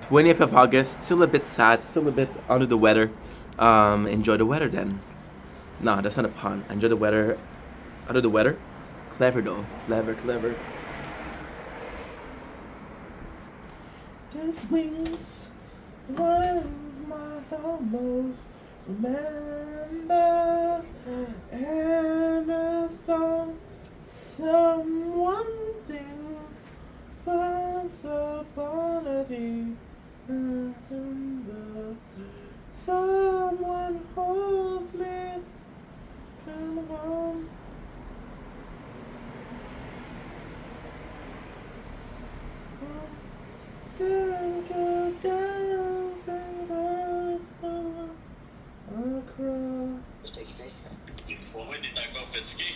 20th of August. Still a bit sad. Still a bit under the weather. Enjoy the weather then. No, that's not a pun. Enjoy the weather. Under the weather. Clever though. Clever, clever. The wings was my almost remember, and a song someone sings once upon a day. Remember, someone holds me and warm. Think you dancing across. Spokojnie tak Ofecki.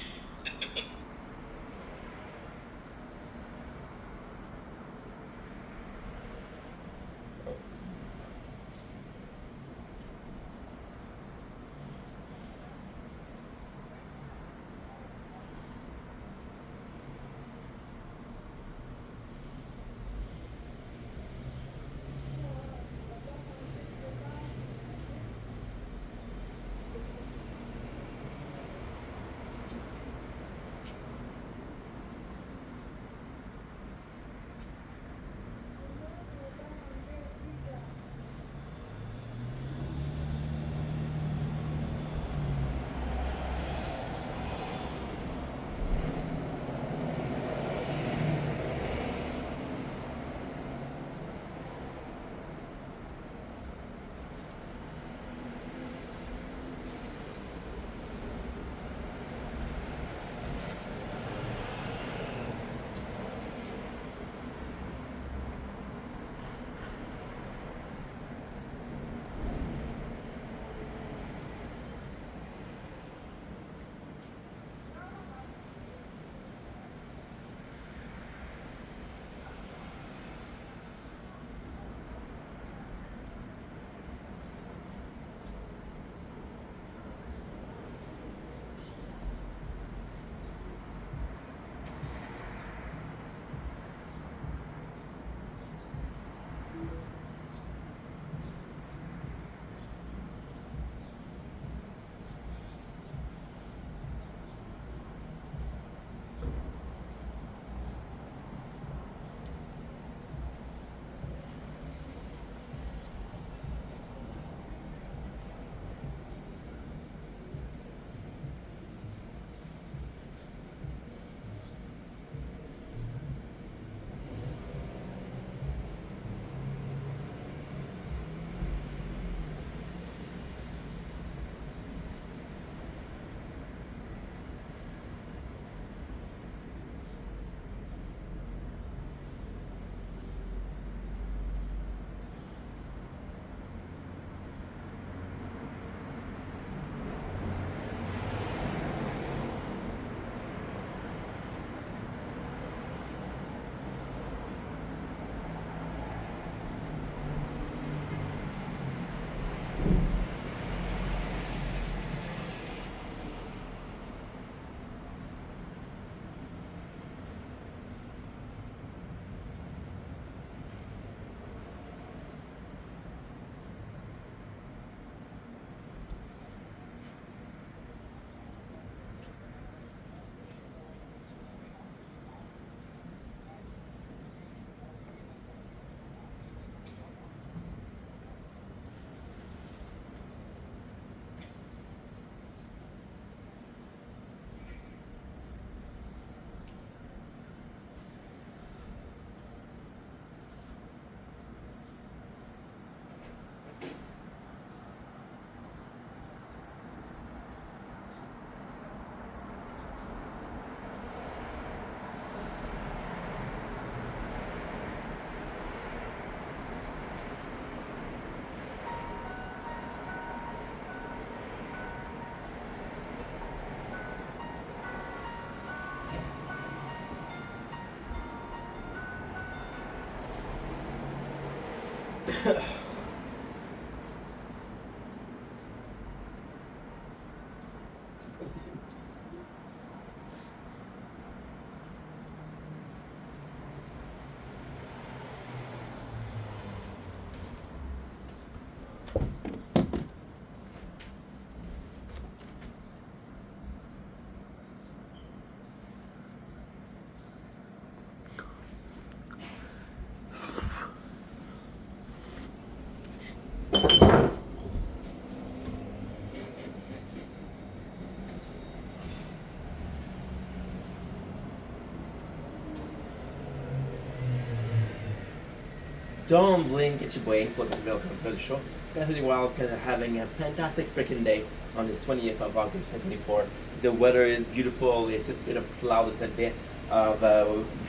Don't blink, it's your boy. Welcome to the show. Guys, really wild because I'm having a fantastic freaking day on this 20th of August 2024. The weather is beautiful. It's a bit of cloud. It's a bit of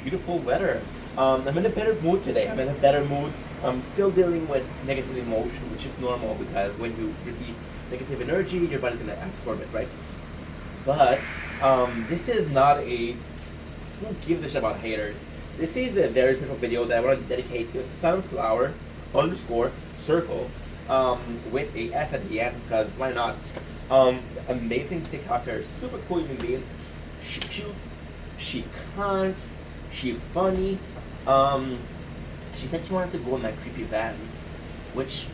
beautiful weather. I'm in a better mood today. I'm in a better mood. I'm still dealing with negative emotion, which is normal because when you receive negative energy, your body's gonna absorb it, right? But this is not a who gives a shit about haters. This is a very simple video that I want to dedicate to sunflower underscore circle with a S at the end because why not? Amazing TikToker, super cool human being. She cute, she kind, she funny. She said she wanted to go in my creepy van, which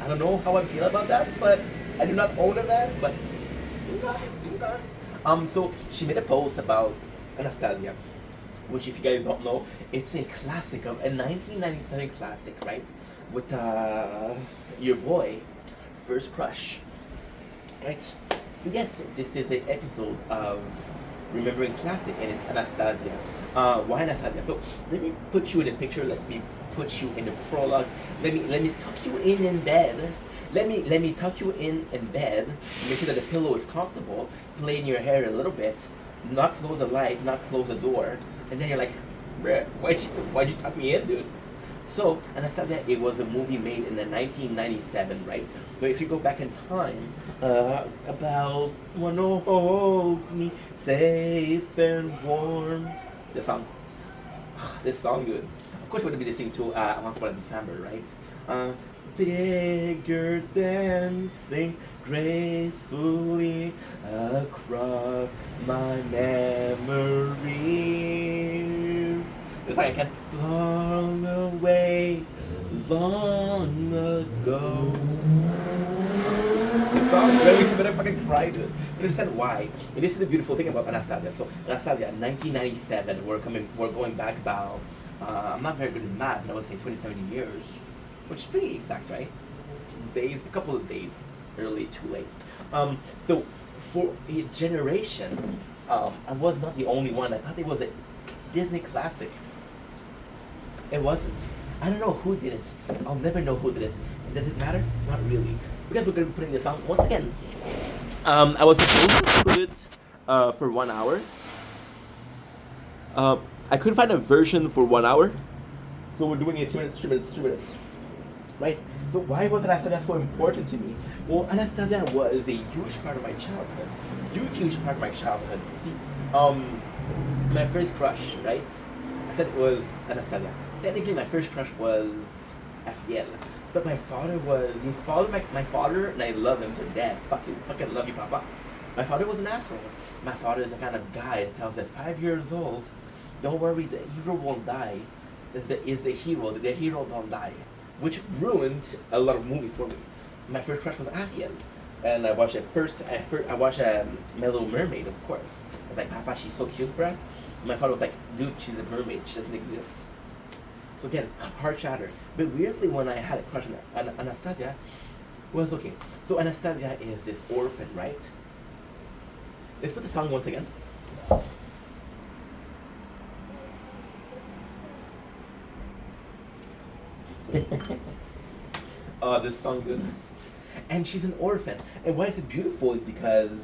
I don't know how I feel about that, but I do not own a van, but you got it. So she made a post about Anastasia, which if you guys don't know, it's a classic of a 1997 classic, right? With your boy, First Crush, right? So yes, this is an episode of Remembering Classic, and it's Anastasia. Why Anastasia? So let me put you in a picture. Let me put you in the prologue. Let me tuck you in bed. Let me tuck you in bed. Make sure that the pillow is comfortable. Play in your hair a little bit. Not close the light. Not close the door. And then you're like, bruh, why'd you tuck me in, dude? So, Anastasia, it was a movie made in the 1997, right? So if you go back in time, about one holds me safe and warm. This song, dude. Of course, we're gonna be listening to Once Upon a December, right? Bigger dancing gracefully across my memories. It's like I can long away, long ago. The song really better fucking cry, dude. But understand why. And this is the beautiful thing about Anastasia. So Anastasia, 1997. We're going back about. I'm not very good at math, and I would say 27 years. Which is pretty exact, right? Days, a couple of days, early, too late. So for a generation, I was not the only one. I thought it was a Disney classic. It wasn't. I don't know who did it. I'll never know who did it. Does it matter? Not really. Because we're going to be putting this on once again. I was supposed to put it for 1 hour. I couldn't find a version for 1 hour. So we're doing it 2 minutes. Right? So why was Anastasia so important to me? Well, Anastasia was a huge part of my childhood. Huge part of my childhood. See, my first crush, right? I said it was Anastasia. Technically, my first crush was Ariel. But my father my father, and I love him to death. Fucking love you, Papa. My father was an asshole. My father is the kind of guy that tells at 5 years old, don't worry, the hero won't die. Is the hero. The hero don't die. Which ruined a lot of movies for me. My first crush was Ariel, and I watched I watched My Little Mermaid, of course. I was like, Papa, she's so cute, bruh. My father was like, dude, she's a mermaid. She doesn't exist. So again, hard chatter. But weirdly, when I had a crush on Anastasia, was okay. So Anastasia is this orphan, right? Let's put the song once again. Oh, this song good. And she's an orphan. And why is it beautiful is because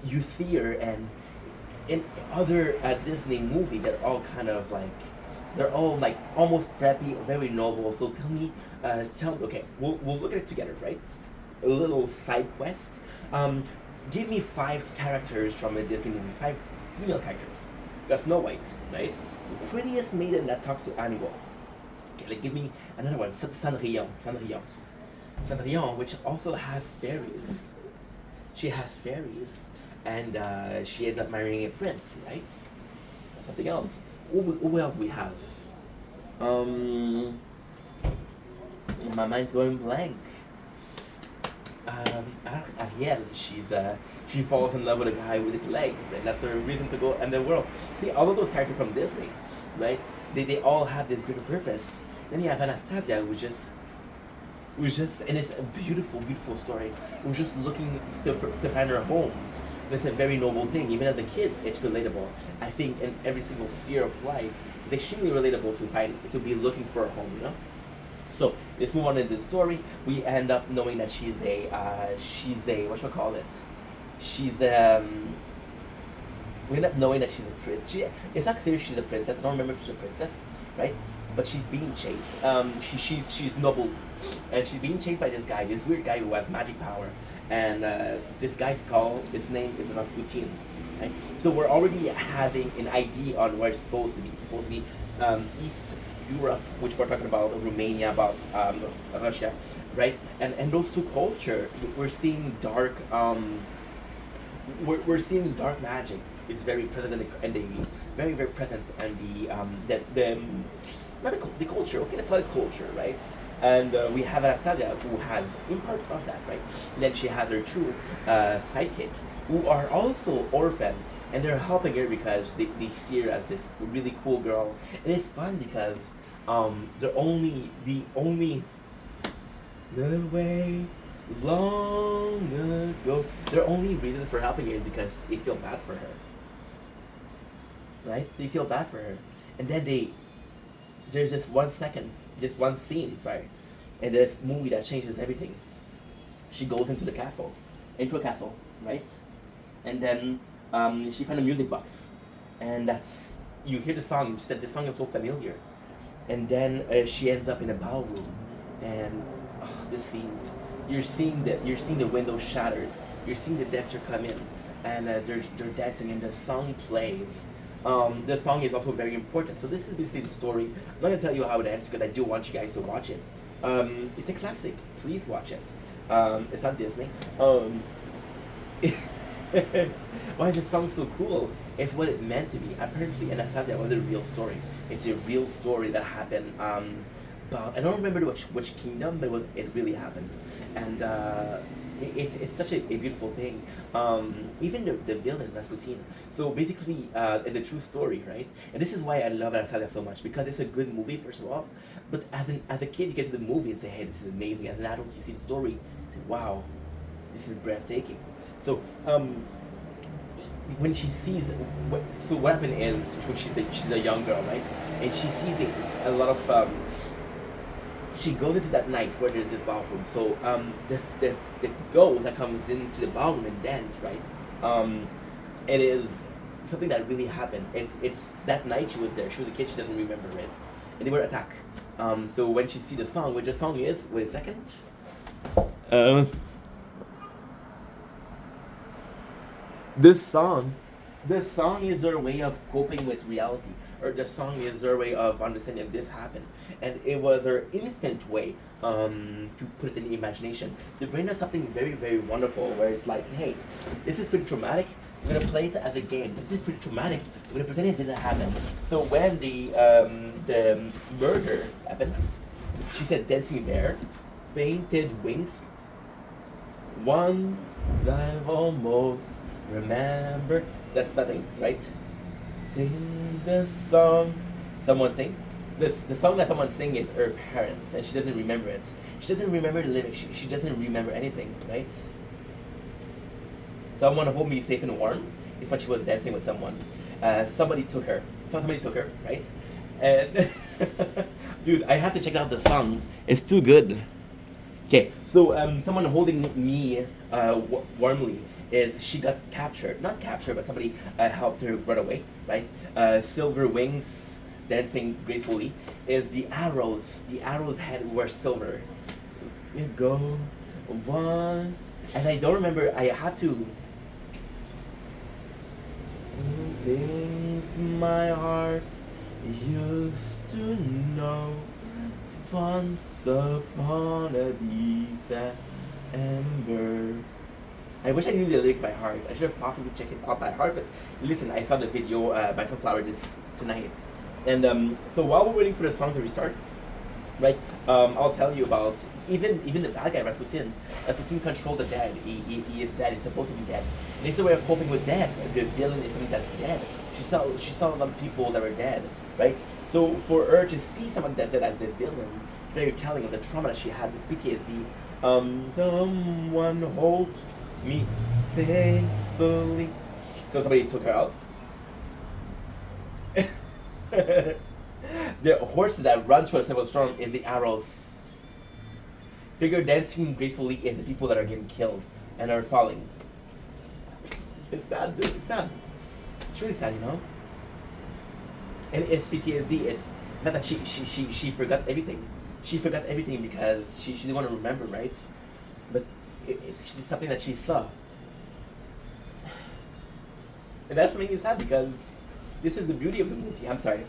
you see her, and in other Disney movie, they're all kind of like, they're all like almost preppy, very noble. So tell me, okay, we'll look at it together, right? A little side quest. Give me 5 characters from a Disney movie, 5 female characters. Got Snow White, right? The prettiest maiden that talks to animals. Okay, like give me another one, Cendrillon, which also has fairies. She has fairies, and she ends up marrying a prince, right? Something else. Who else we have? my mind's going blank. Ariel, she falls in love with a guy with legs, and that's her reason to go in the world. See, all of those characters from Disney, right? They all have this greater purpose. Then you have Anastasia, and it's a beautiful, beautiful story. Who's just looking to find her home. And it's a very noble thing. Even as a kid, it's relatable. I think in every single sphere of life, it's extremely relatable to be looking for a home. You know. So let's move on into the story. We end up knowing that she's a what should I call it? We end up knowing that she's a prince. It's not clear if she's a princess. I don't remember if she's a princess, right? But she's being chased. She's noble, and she's being chased by this guy, this weird guy who has magic power. And his name is Rasputin, right? So we're already having an idea on where it's supposed to be. It's supposed to be East Europe, which we're talking about, Romania, about Russia, right? And those two cultures, we're seeing dark. We're seeing dark magic is very present in the very very present in the not the culture. Okay, that's not the culture, right? And we have Anastasia, who has in part of that, right? And then she has her two sidekick, who are also orphan, and they're helping her because they see her as this really cool girl. And it's fun because the way long ago, their only reason for helping her is because they feel bad for her, right? They feel bad for her, and then there's just one scene, sorry, in this movie that changes everything. She goes into a castle, right? And then she finds a music box, and you hear the song. She said the song is so familiar, and then she ends up in a ballroom, and this scene, you're seeing the window shatters. You're seeing the dancer come in, and they're dancing, and the song plays. The song is also very important. So this is basically the story. I'm not gonna tell you how it ends because I do want you guys to watch it. It's a classic. Please watch it. It's on Disney. Why is this song so cool? It's what it meant to be. Apparently, Anastasia was a real story. It's a real story that happened. But I don't remember which kingdom, but it really happened, and it's such a beautiful thing. Even the villain Rasputin. So basically, in the true story, right? And this is why I love Anastasia so much, because it's a good movie, first of all. But as a kid, you get to the movie and say, "Hey, this is amazing." As an adult, you see the story, wow, this is breathtaking. So when she sees what happened is she's a young girl, right? And she sees a lot of. She goes into that night where there's this ballroom. So the ghost that comes into the ballroom and dance, right? It is something that really happened. It's that night she was there. She was a kid. She doesn't remember it, and they were attacked. So when she sees the song, which the song is, wait a second. This song is their way of coping with reality, or the song is their way of understanding that this happened, and it was her infant way to put it in the imagination. The brain does something very very wonderful, where it's like, hey, this is pretty traumatic. We're gonna play it as a game. This is pretty traumatic. We're gonna pretend it didn't happen. So when the murder happened, she said, "Dancing bear, painted wings, one I've almost remember." That's nothing, right? Sing the song. Someone sing. The song that someone sing is her parents, and she doesn't remember it. She doesn't remember the lyrics. She doesn't remember anything, right? Someone hold me safe and warm is when she was dancing with someone. Somebody took her, right? And dude, I have to check out the song. It's too good. Okay, so someone holding me warmly is she got captured. Not captured, but somebody helped her run away, right? Silver wings, dancing gracefully, is the arrows. The arrows head were silver. You go one, and I don't remember. I have to. Things my heart used to know. Once upon a December. I wish I knew the lyrics by heart. I should have possibly checked it out by heart, but listen, I saw the video by Sunflower tonight. And so while we're waiting for the song to restart, right? I'll tell you about even the bad guy Rasputin. Rasputin controls the dead. He is dead. He's supposed to be dead. And it's a way of coping with death. The villain is something that's dead. She saw a lot of people that were dead, right? So for her to see someone that's dead as a villain, it's very telling of the trauma that she had with PTSD. Someone holds me faithfully. So somebody took her out. The horses that run through a civil storm is the arrows. Figure dancing gracefully is the people that are getting killed and are falling. It's sad, dude. It's sad. It's really sad, you know? And it's PTSD. It's not that she forgot everything. She forgot everything because she didn't want to remember, right? But it's something that she saw. And that's making me sad because this is the beauty of the movie. I'm sorry.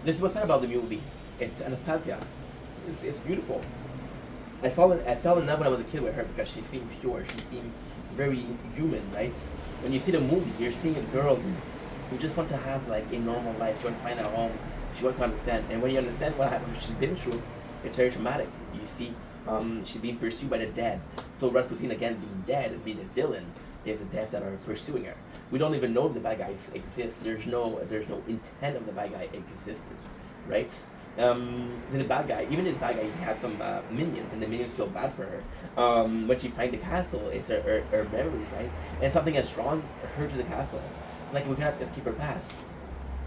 This is what's sad about the movie. It's Anastasia. It's beautiful. I fell in love when I was a kid with her because she seemed pure. She seemed very human, right? When you see the movie, you're seeing a girl who just wants to have like a normal life. She wants to find a home. She wants to understand. And when you understand what she's been through, it's very traumatic. You see, she's being pursued by the dead. So Rasputin again being dead, being a villain, is the death that are pursuing her. We don't even know if the bad guys exist. There's no intent of the bad guy existed, right? The bad guy, even the bad guy, he has some minions, and the minions feel bad for her. When she finds the castle, it's her memories, right? And something has drawn her to the castle. Like we cannot escape her past.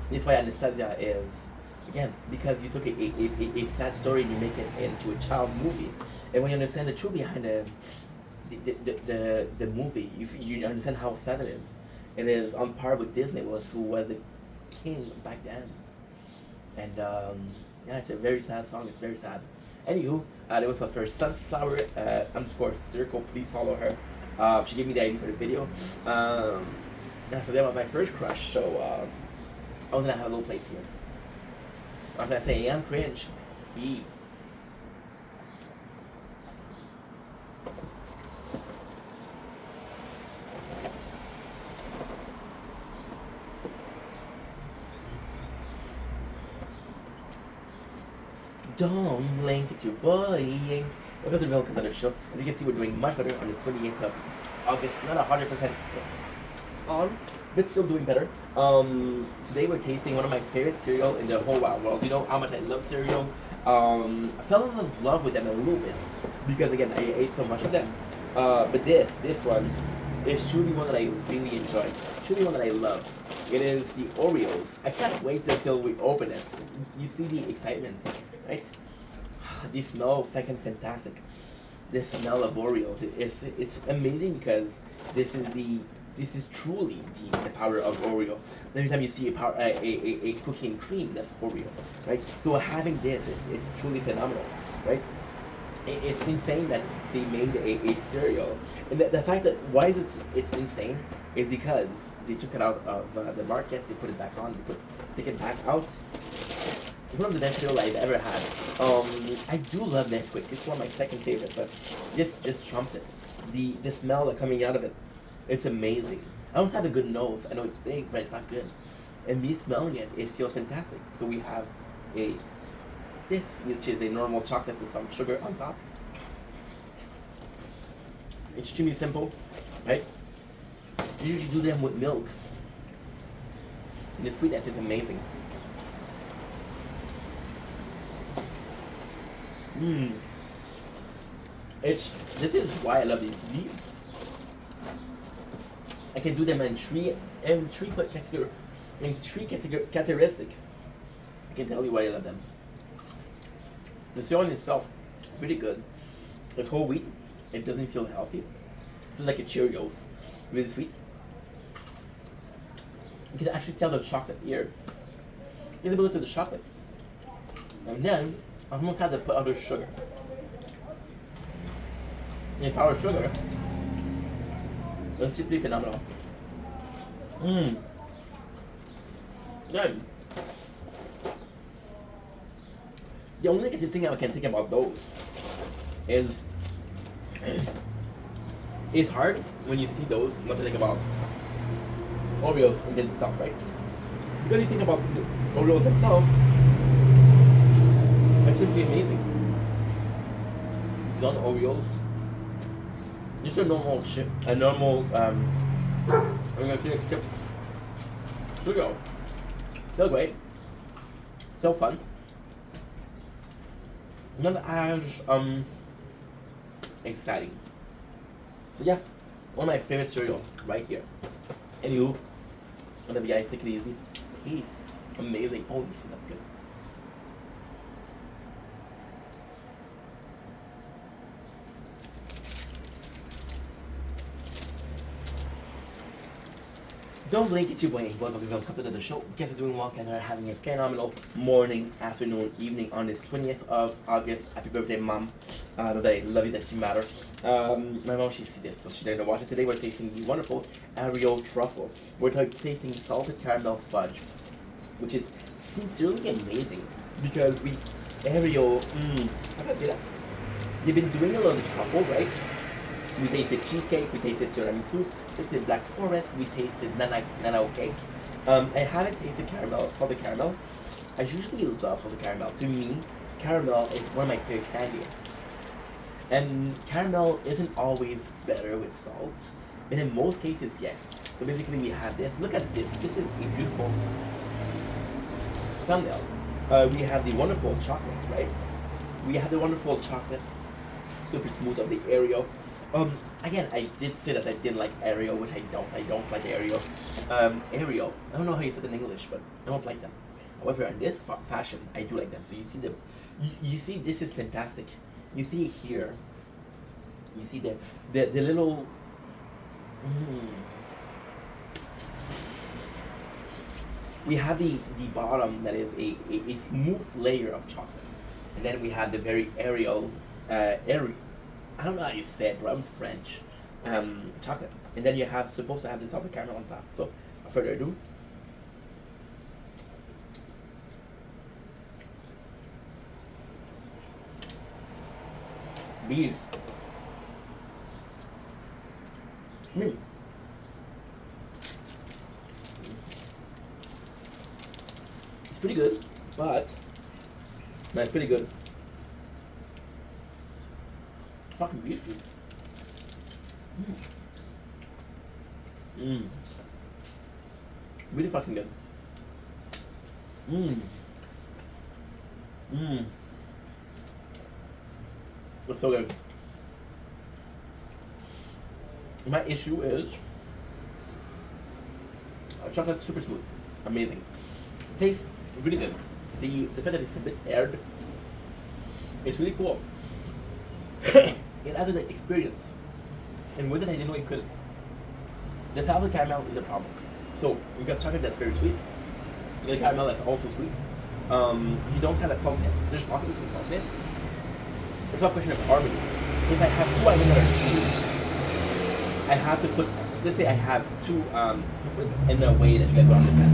This is why Anastasia is, again, because you took a sad story and you make it into a child movie, and when you understand the truth behind the movie, you understand how sad it is. It is on par with Disney, who was the king back then. And yeah, it's a very sad song. It's very sad. Anywho, there was her Sunflower _ Circle. Please follow her. She gave me the idea for the video. Yeah, so that was my first crush. So I was gonna have a little place here. I'm gonna say I'm cringe. Peace. Don't blink, it's your boy. Welcome to the Real Conductor Show. As you can see, we're doing much better on this 28th of August. Not 100% on, but still doing better. Today we're tasting one of my favorite cereal in the whole wide world. You know how much I love cereal. I fell in love with them a little bit because again I ate so much of them. But this one is truly one that I really enjoy. Truly one that I love. It is the Oreos. I can't wait until we open it. You see the excitement, right? These smell fucking fantastic. The smell of Oreos, it's amazing because this is truly the power of Oreo. Every time you see a cookie and cream, that's Oreo, right? So having this, it's truly phenomenal, right? It's insane that they made a cereal, and the fact that why is it's insane is because they took it out of the market, they put it back on, take it back out. It's one of the best cereal I've ever had. I do love Nesquik. It's one of my second favorite, but this just trumps it. The smell coming out of it, it's amazing. I don't have a good nose. I know it's big, but it's not good. And me smelling it, it feels fantastic. So we have this, which is a normal chocolate with some sugar on top. Extremely simple, right? You usually do them with milk. And the sweetness is amazing. This is why I love these. I can do them in three characteristic. I can tell you why I love them. The cereal in itself, really good. It's whole wheat. It doesn't feel healthy. It's like a Cheerios, really sweet. You can actually tell the chocolate here. It's a bit of the chocolate, and then I almost had to put other sugar. The power of sugar is simply phenomenal. Good. The only negative thing I can think about those is it's hard when you see those not to think about Oreos in themselves, right? Because you think about the Oreos themselves, they're simply amazing. These aren't Oreos. Just a normal chip, a normal I'm gonna say chip. Sugar. So great. So fun. Not as exciting. But yeah, one of my favorite cereal right here. Anywho, one of you guys take it easy. Peace. Amazing. Holy shit, that's good. Don't blink, it's your boy. Welcome to another show. Guess you're doing well and are having a phenomenal morning, afternoon, evening on this 20th of August. Happy birthday, Mom. Know that I love you, that you matter. My mom, she see this, so she didn't watch it. Today we're tasting the wonderful Oreo truffle. We're tasting salted caramel fudge, which is sincerely amazing because Oreo, how can I say that? They've been doing a lot of the truffle, right? We tasted cheesecake, we tasted tiramisu, we tasted black forest, we tasted nanao cake. I haven't tasted caramel, salted caramel. I usually love salted caramel. To me, caramel is one of my favorite candies. And caramel isn't always better with salt, but in most cases, yes. So basically we have this. Look at this. This is a beautiful thumbnail. We have the wonderful chocolate, right? We have the wonderful chocolate, super smooth of the Oreo. Again, I did say that I didn't like Oreo, which I don't. I don't like Oreo. Oreo. I don't know how you said it in English, but I don't like them. However, in this fashion, I do like them. So you see you see this is fantastic. You see here. You see the little. We have the bottom that is a smooth layer of chocolate, and then we have the very Oreo. I don't know how you say it, but I'm French. Chocolate. And then you're supposed to have the salted caramel on top. So, without further ado. These. It's pretty good, but it's pretty good. Fucking beef juice. Really fucking good. It's so good. My issue is chocolate's super smooth. Amazing. Tastes really good. The fact that it's a bit aired, it's really cool. It adds an experience, and with it I didn't know it could. The salted caramel is a problem. So you got chocolate that's very sweet, you got caramel that's also sweet. You don't have that saltiness. There's pockets of saltiness. It's not a question of harmony. If I have two items that are sweet, I have to put. Let's say I have two in a way that you guys will understand.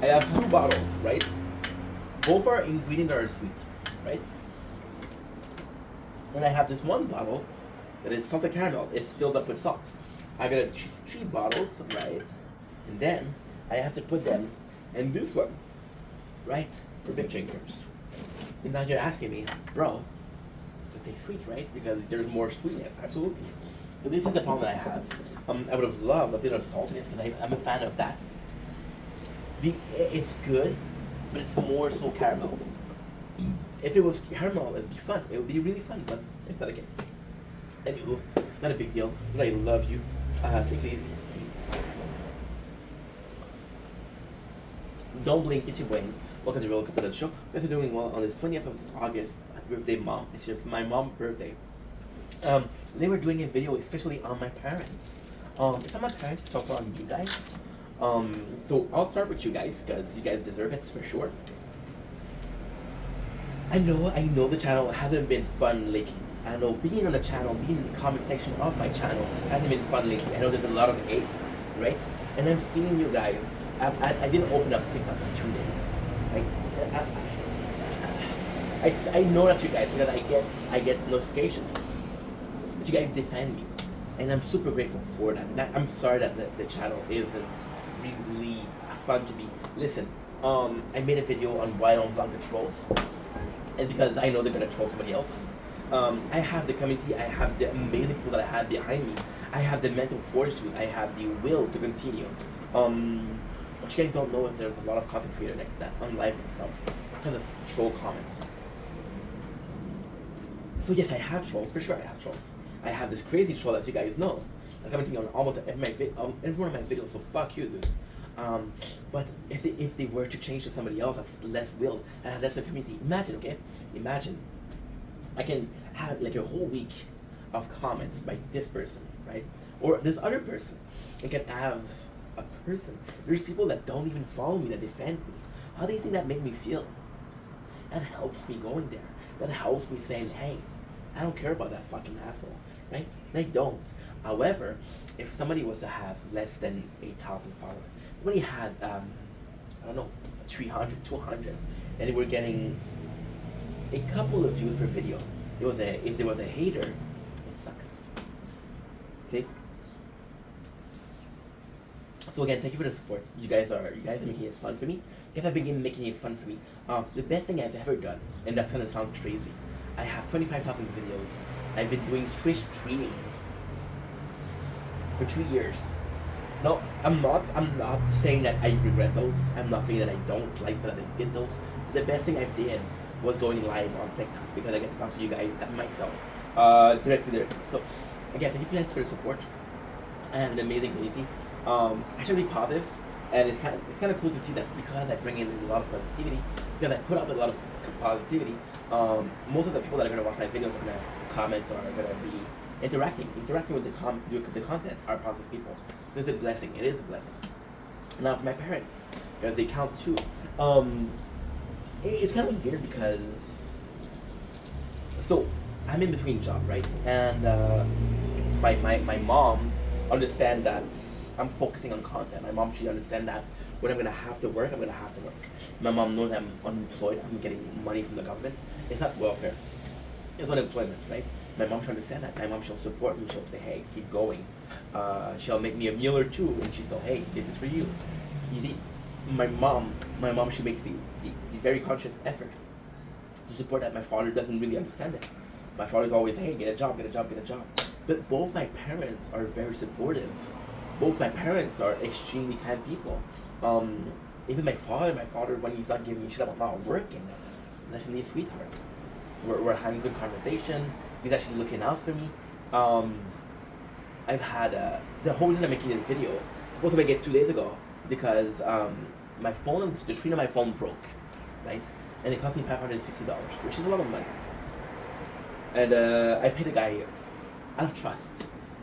I have two bottles, right? Both are ingredients that are sweet, right? And I have this one bottle that is salted caramel. It's filled up with salt. I gotta choose three bottles, right? And then I have to put them in this one, right? For big drinkers. And now you're asking me, bro, but they sweet, right? Because there's more sweetness, absolutely. So this is the problem that I have. I would have loved a bit of saltiness because I'm a fan of that. It's good, but it's more so caramel. If it was caramel, it'd be fun. It would be really fun, but it's not the case. Anywho, not a big deal. But I love you. Take it easy, please. Don't blink, get your wing. Welcome to Welcome to the show. Guys are doing well on this 20th of August. Happy birthday, Mom. It's just my mom's birthday. They were doing a video especially on my parents. It's on my parents, it's also on you guys. So I'll start with you guys because you guys deserve it for sure. I know the channel hasn't been fun lately. I know being on the channel, being in the comment section of my channel hasn't been fun lately. I know there's a lot of hate, right? And I'm seeing you guys. I didn't open up TikTok for 2 days. I know that you guys, because I get notifications. But you guys defend me. and I'm super grateful for that. And I'm sorry that the channel isn't really fun to be. Listen, I made a video on why I don't block the trolls, and because I know they're gonna troll somebody else. I have the community, I have the amazing people that I have behind me, I have the mental fortitude, I have the will to continue. What you guys don't know is there's a lot of content creators like that unlive themselves because of troll comments. So yes, I have trolls, for sure I have trolls. I have this crazy troll that you guys know. That's commenting on almost every one of my videos, so fuck you, dude. But if they were to change to somebody else that's less willed and has less community, imagine, okay? Imagine I can have like a whole week of comments by this person, right? Or this other person. I can have a person. There's people that don't even follow me that defends me. How do you think that made me feel? That helps me going there. That helps me saying, hey, I don't care about that fucking asshole, right? And I don't. However, if somebody was to have less than 8,000 followers, somebody had, I don't know, 300, 200, and they were getting a couple of views per video. If there was a hater, it sucks. See? So again, thank you for the support. You guys are making it fun for me. You guys have been making it fun for me. The best thing I've ever done, and that's gonna sound crazy, I have 25,000 videos. I've been doing Twitch streaming for 2 years. No, I'm not saying that I regret those. I'm not saying that I don't like that I did those. The best thing I did was going live on TikTok because I get to talk to you guys and myself directly there. So again, thank you guys for your support. I have an amazing community. Actually really positive, and it's kind of cool to see that because I bring in a lot of positivity, because I put out a lot of positivity. Most of the people that are gonna watch my videos are gonna have comments or are gonna be interacting with the content are positive people. So it's a blessing. It is a blessing. Now for my parents, because they count too. It's kind of weird because so I'm in between jobs, right? And my mom understands that I'm focusing on content. My mom should understand that when I'm gonna have to work, I'm gonna have to work. My mom knows I'm unemployed. I'm getting money from the government. It's not welfare. It's unemployment, right? My mom should understand that. My mom shall support me. She'll say, hey, keep going. She'll make me a meal or two, and she'll say, hey, this is for you. You see, my mom, she makes the very conscious effort to support that. My father doesn't really understand it. My father's always, hey, get a job. But both my parents are very supportive. Both my parents are extremely kind people. Even my father, when he's not giving me shit about not working, he's actually a sweetheart. We're having good conversation. He's actually looking out for me. I've had the whole reason I'm making this video, supposed to make it 2 days ago, because my phone, the screen of my phone broke, right? And it cost me $560, which is a lot of money. And I paid the guy out of trust.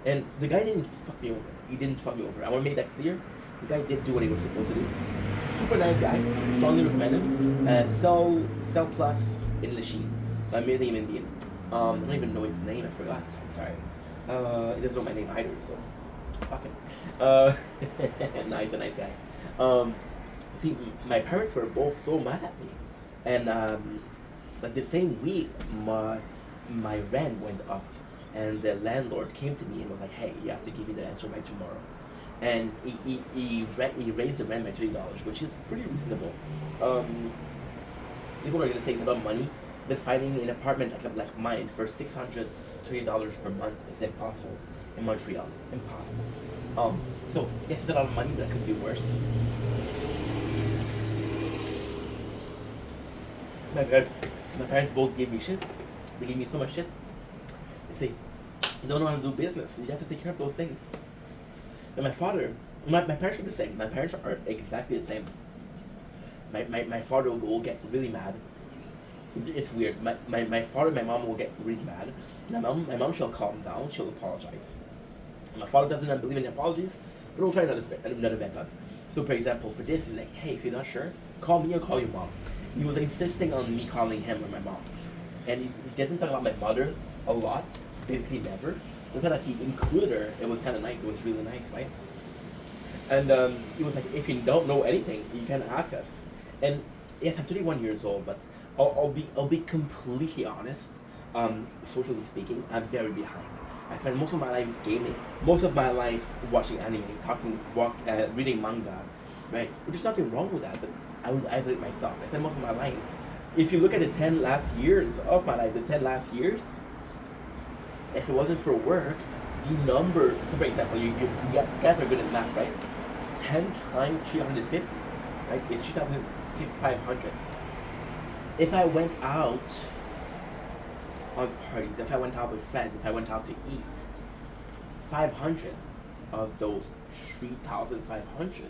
And the guy didn't fuck me over. He didn't fuck me over. I want to make that clear. The guy did do what he was supposed to do. Super nice guy. Strongly recommend him. Cell Plus in Lachine. Amazing human being. I don't even know his name. I forgot. I'm sorry. He doesn't know my name either, so fuck him. Nice, a nice guy. See, my parents were both so mad at me, and like the same week, my rent went up, and the landlord came to me and was like, "Hey, you have to give me the answer by tomorrow." And he raised the rent by $3, which is pretty reasonable. People are gonna say it's about money, but finding an apartment like mine for $630 per month is impossible in Montreal. Impossible. So yes, it's a lot of money, but it could be worse. My parents both gave me shit. They gave me so much shit. They say, you don't know how to do business, so you have to take care of those things. And my parents are the same. My parents are exactly the same. My father will get really mad. It's weird. My father and my mom will get really mad. My mom shall calm down, she'll apologize. My father doesn't believe in apologies, but we'll try another method. So for example, for this, he's like, hey, if you're not sure, call me or call your mom. He was insisting on me calling him or my mom. And he didn't talk about my mother a lot, basically never. The fact that he included her, it was kind of nice. It was really nice, right? And he was like, if you don't know anything, you can ask us. And yes, I'm 31 years old, but I'll be completely honest. Socially speaking, I'm very behind. I spent most of my life gaming, most of my life watching anime, reading manga, right? There's nothing wrong with that, but I would isolate myself. I spent most of my life. If you look at the 10 last years of my life, the 10 last years, if it wasn't for work, the number, so for example, you guys are good at math, right? 10 times 350, right, is 2,500. If I went out on parties, if I went out with friends, if I went out to eat, 500 of those 3,500,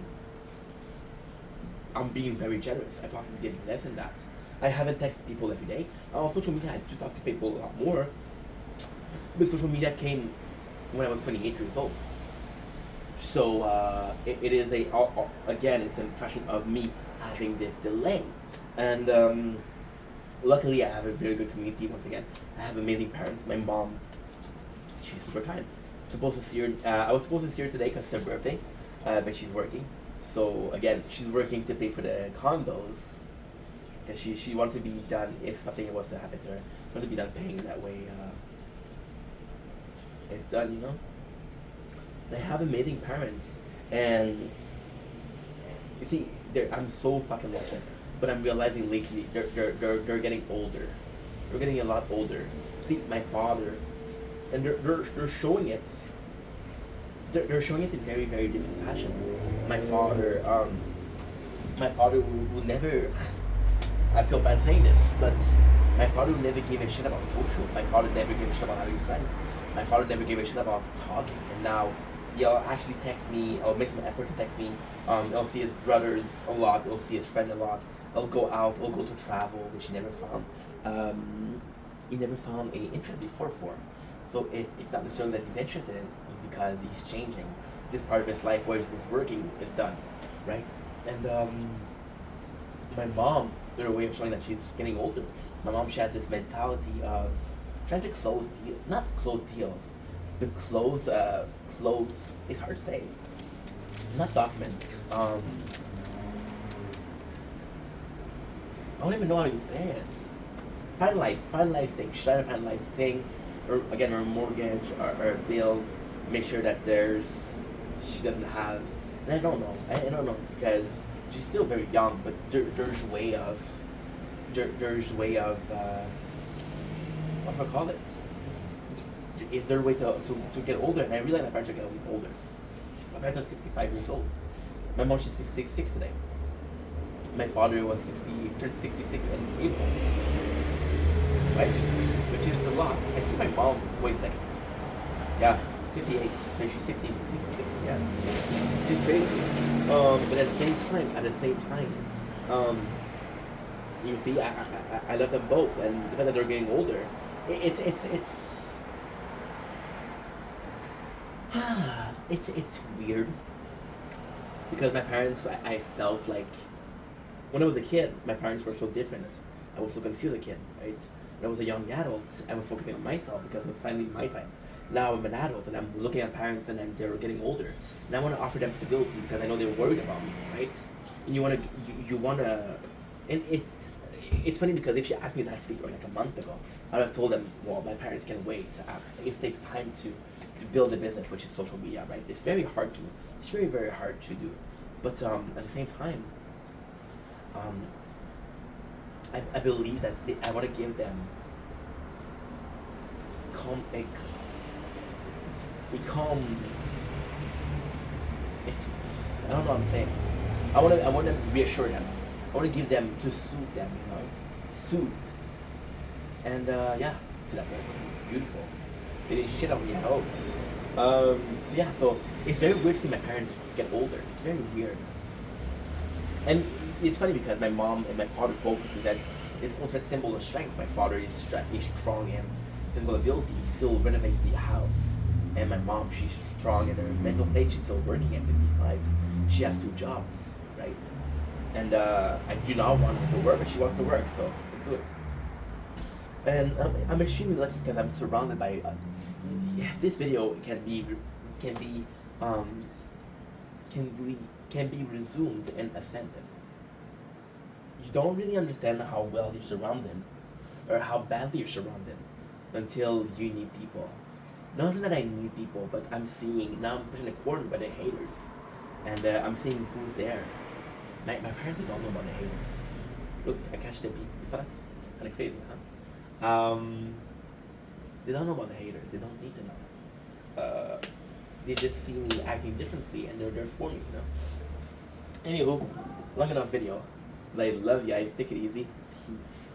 I'm being very generous. I possibly did less than that. I haven't texted people every day. On social media, I do talk to people a lot more. But social media came when I was 28 years old. So it is again, it's an impression of me having this delay. And luckily, I have a very good community. Once again, I have amazing parents. My mom, she's super kind. Supposed to see her. I was supposed to see her today because it's her birthday, but she's working. So again, she's working to pay for the condos because she wants to be done if something was to happen to her. She wants to be done paying that way. It's done, you know. They have amazing parents, and you see, I'm so fucking lucky. But I'm realizing lately they're getting older. They're getting a lot older. See, my father, and they're showing it. They're showing it in very very different fashion. My father will never. I feel bad saying this, but my father never gave a shit about social. My father never gave a shit about having friends. My father never gave a shit about talking, and now he'll actually text me. I'll make some effort to text me. I'll see his brothers a lot. I'll see his friend a lot. I'll go out. I'll go to travel, which he never found. He never found a interest before for. So it's not necessarily that he's interested in. It's because he's changing. This part of his life where he was working is done, right? And my mom, their way of showing that she's getting older. My mom, she has this mentality of trying to close deals, not close deals, but close, it's hard to say, not documents. I don't even know how you say it. Finalize things, try to finalize things, or again, her mortgage, or bills, make sure that she doesn't have, and I don't know, because she's still very young, but there's a way of, what do I call it? Is there a way to get older? And I realize my parents are getting older. My parents are 65 years old. My mom, she's 66 today. My father was turned 66 in April. Right? Which is a lot. I think my mom, wait a second. Yeah, 58. So she's 60, 66, yeah. She's crazy. But at the same time, you see, I love them both, and the fact that they're getting older, it's weird because my parents, I felt like when I was a kid, my parents were so different. I was so confused as a kid, right? When I was a young adult, I was focusing on myself because it was finally my time. Now I'm an adult and I'm looking at parents and they're getting older, and I want to offer them stability because I know they're worried about me, right? And you want to, and it's funny because if you asked me last week or like a month ago, I would have told them, well, my parents can wait. It takes time to build a business, which is social media, right? It's very hard to, it's very, very hard to do. But at the same time, I believe that I want to give them it's, I don't know what I'm saying. I want to reassure them. I want to give them, to soothe them, you know, soothe. And yeah, see that beautiful. It is shit on me, I hope. So yeah, so it's very weird to see my parents get older. It's very weird. And it's funny because my mom and my father both represent this ultimate symbol of strength. My father is strong in physical ability, he still renovates the house. And my mom, she's strong in her mental state, she's still working at 55. She has 2 jobs, right? And I do not want her to work, but she wants to work, so let's do it. And I'm extremely lucky because I'm surrounded by. This video can be resumed in a sentence. You don't really understand how well you're surrounded, or how badly you're surrounded, until you need people. Not that I need people, but I'm seeing now. I'm pushing the corner by the haters, and I'm seeing who's there. My parents they don't know about the haters. Look, I catch the beat. You saw that? Kind of crazy, huh? They don't know about the haters. They don't need to know. They just see me acting differently, and they're there for me, you know. Anywho, long enough video. I love you guys. Take it easy. Peace.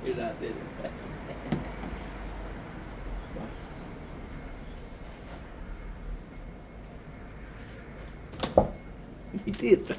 You're not in. He did.